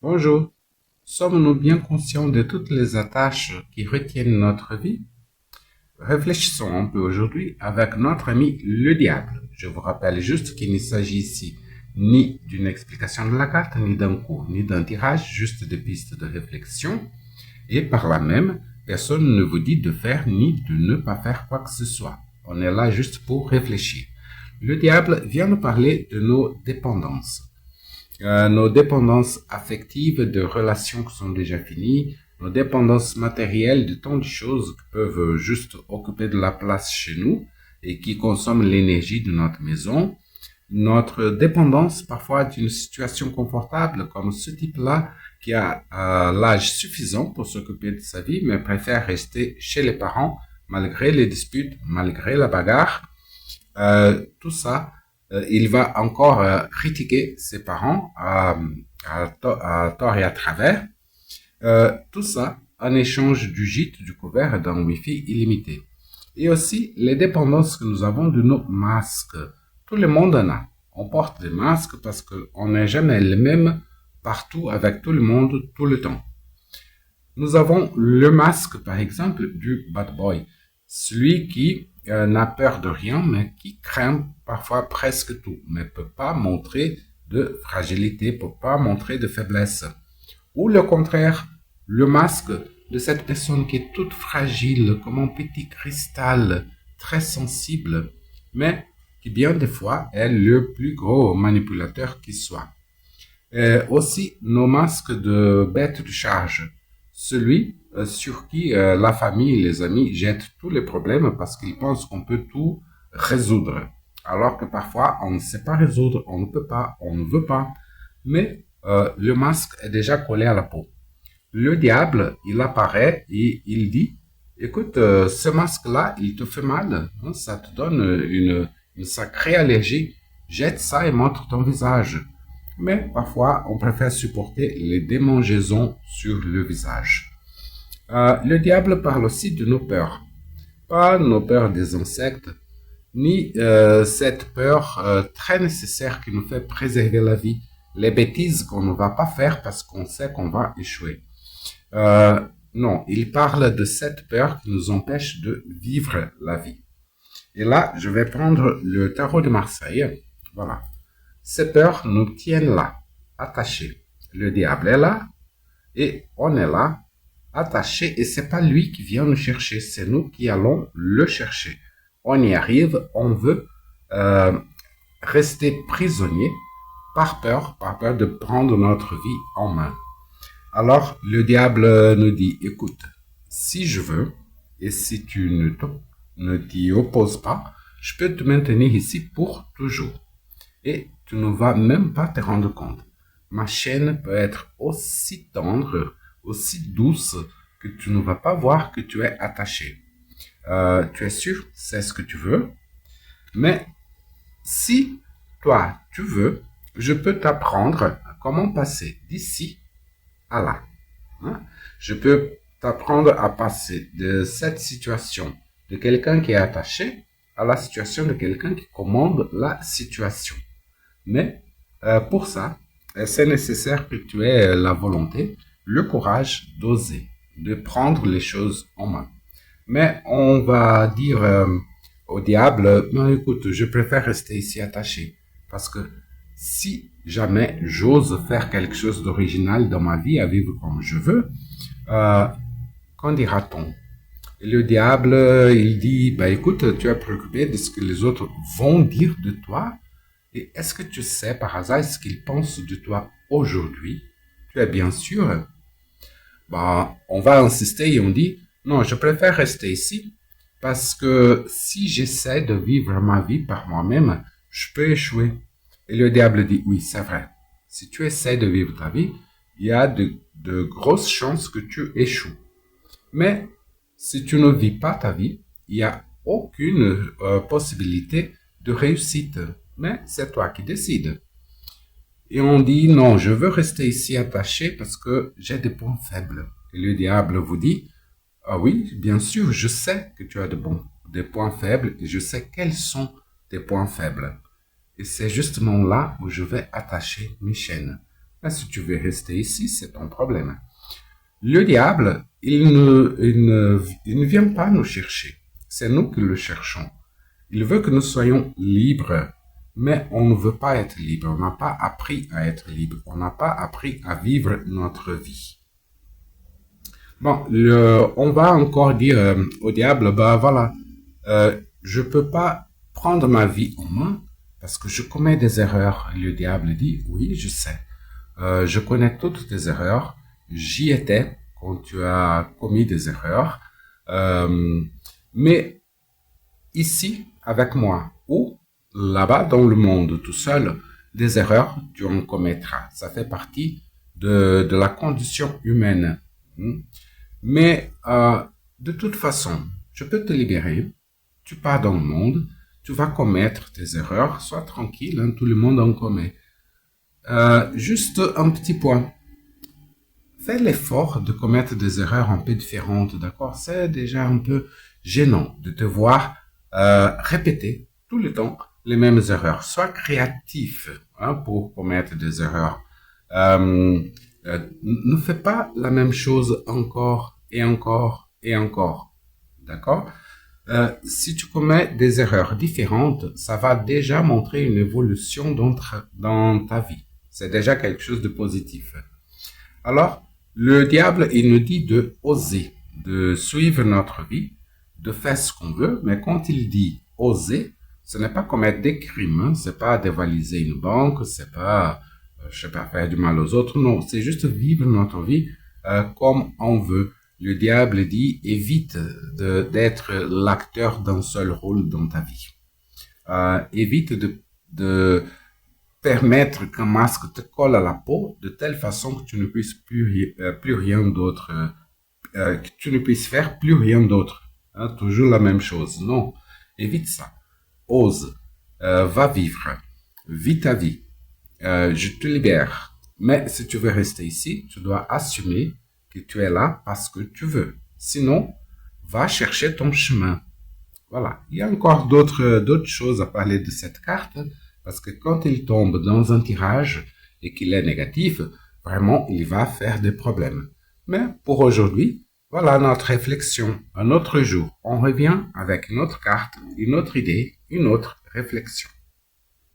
Bonjour. Sommes-nous bien conscients de toutes les attaches qui retiennent notre vie? Réfléchissons un peu aujourd'hui avec notre ami le diable. Je vous rappelle juste qu'il ne s'agit ici ni d'une explication de la carte, ni d'un cours, ni d'un tirage, juste des pistes de réflexion. Et par là même, personne ne vous dit de faire ni de ne pas faire quoi que ce soit. On est là juste pour réfléchir. Le diable vient nous parler de nos dépendances. Nos dépendances affectives de relations qui sont déjà finies, nos dépendances matérielles de tant de choses qui peuvent juste occuper de la place chez nous et qui consomment l'énergie de notre maison, notre dépendance parfois d'une situation confortable comme ce type-là qui a l'âge suffisant pour s'occuper de sa vie mais préfère rester chez les parents malgré les disputes, malgré la bagarre. Tout ça, il va encore critiquer ses parents à tort et à travers. Tout ça en échange du gîte, du couvert et d'un Wi-Fi illimité. Et aussi les dépendances que nous avons de nos masques. Tout le monde en a. On porte des masques parce qu'on n'est jamais le même partout avec tout le monde tout le temps. Nous avons le masque, par exemple, du bad boy. Celui qui n'a peur de rien, mais qui craint parfois presque tout, mais ne peut pas montrer de fragilité, ne peut pas montrer de faiblesse. Ou le contraire, le masque de cette personne qui est toute fragile, comme un petit cristal, très sensible, mais qui bien des fois est le plus gros manipulateur qui soit. Aussi, nos masques de bêtes de charge. Celui sur qui la famille et les amis jettent tous les problèmes parce qu'ils pensent qu'on peut tout résoudre. Alors que parfois, on ne sait pas résoudre, on ne peut pas, on ne veut pas. Mais le masque est déjà collé à la peau. Le diable, il apparaît et il dit, écoute, ce masque-là, il te fait mal, hein, ça te donne une sacrée allergie. Jette ça et montre ton visage. Mais parfois, on préfère supporter les démangeaisons sur le visage. Le diable parle aussi de nos peurs. Pas nos peurs des insectes, ni cette peur très nécessaire qui nous fait préserver la vie. Les bêtises qu'on ne va pas faire parce qu'on sait qu'on va échouer. Non, il parle de cette peur qui nous empêche de vivre la vie. Et là, je vais prendre le tarot de Marseille. Voilà. Ces peurs nous tiennent là, attachés. Le diable est là et on est là, attachés. Et c'est pas lui qui vient nous chercher, c'est nous qui allons le chercher. On y arrive, on veut rester prisonnier par peur de prendre notre vie en main. Alors le diable nous dit, écoute, si je veux et si tu ne t'y opposes pas, je peux te maintenir ici pour toujours. Et tu ne vas même pas te rendre compte. Ma chaîne peut être aussi tendre, aussi douce, que tu ne vas pas voir que tu es attaché. Tu es sûr, c'est ce que tu veux. Mais si toi, tu veux, je peux t'apprendre comment passer d'ici à là. Hein? Je peux t'apprendre à passer de cette situation de quelqu'un qui est attaché à la situation de quelqu'un qui commande la situation. Mais pour ça, c'est nécessaire que tu aies la volonté, le courage d'oser, de prendre les choses en main. Mais on va dire au diable, non, écoute, je préfère rester ici attaché. Parce que si jamais j'ose faire quelque chose d'original dans ma vie, à vivre comme je veux, euh, qu'en dira-t-on? Et le diable, il dit, bah écoute, tu es préoccupé de ce que les autres vont dire de toi. Et est-ce que tu sais par hasard ce qu'ils pensent de toi aujourd'hui? Tu es bien sûr? Bah, on va insister et on dit, non, je préfère rester ici parce que si j'essaie de vivre ma vie par moi-même, je peux échouer. Et le diable dit, oui, c'est vrai. Si tu essaies de vivre ta vie, il y a de grosses chances que tu échoues. Mais si tu ne vis pas ta vie, il n'y a aucune possibilité de réussite. Mais c'est toi qui décides. Et on dit, non, je veux rester ici attaché parce que j'ai des points faibles. Et le diable vous dit, ah oui, bien sûr, je sais que tu as des points faibles et je sais quels sont tes points faibles. Et c'est justement là où je vais attacher mes chaînes. Mais si tu veux rester ici, c'est ton problème. Le diable, il ne vient pas nous chercher. C'est nous qui le cherchons. Il veut que nous soyons libres. Mais on ne veut pas être libre. On n'a pas appris à être libre. On n'a pas appris à vivre notre vie. Bon, on va encore dire au diable, bah voilà, je peux pas prendre ma vie en main parce que je commets des erreurs. Le diable dit, oui, je sais. Je connais toutes tes erreurs. J'y étais quand tu as commis des erreurs. Mais ici, avec moi, ou là-bas dans le monde tout seul, des erreurs, tu en commettras. Ça fait partie de la condition humaine. Mais de toute façon, je peux te libérer. Tu pars dans le monde, tu vas commettre tes erreurs. Sois tranquille, hein, tout le monde en commet. Juste un petit point. Fais l'effort de commettre des erreurs un peu différentes, d'accord? C'est déjà un peu gênant de te voir répéter tout le temps les mêmes erreurs. Sois créatif hein, pour commettre des erreurs. Ne fais pas la même chose encore et encore et encore, d'accord? Si tu commets des erreurs différentes, ça va déjà montrer une évolution dans ta vie. C'est déjà quelque chose de positif. Alors, le diable, il nous dit de oser, de suivre notre vie, de faire ce qu'on veut, mais quand il dit oser, ce n'est pas commettre des crimes, hein, c'est pas dévaliser une banque, c'est pas, je sais pas, faire du mal aux autres, non, c'est juste vivre notre vie comme on veut. Le diable dit évite d'être l'acteur d'un seul rôle dans ta vie. Évite de permettre qu'un masque te colle à la peau de telle façon que tu ne puisses plus rien d'autre, que tu ne puisses faire plus rien d'autre. Hein, toujours la même chose. Non, évite ça. Ose, va vivre, vis ta vie. Je te libère. Mais si tu veux rester ici, tu dois assumer que tu es là parce que tu veux. Sinon, va chercher ton chemin. Voilà. Il y a encore d'autres choses à parler de cette carte, parce que quand il tombe dans un tirage et qu'il est négatif, vraiment, il va faire des problèmes. Mais pour aujourd'hui, voilà notre réflexion. Un autre jour, on revient avec une autre carte, une autre idée, une autre réflexion.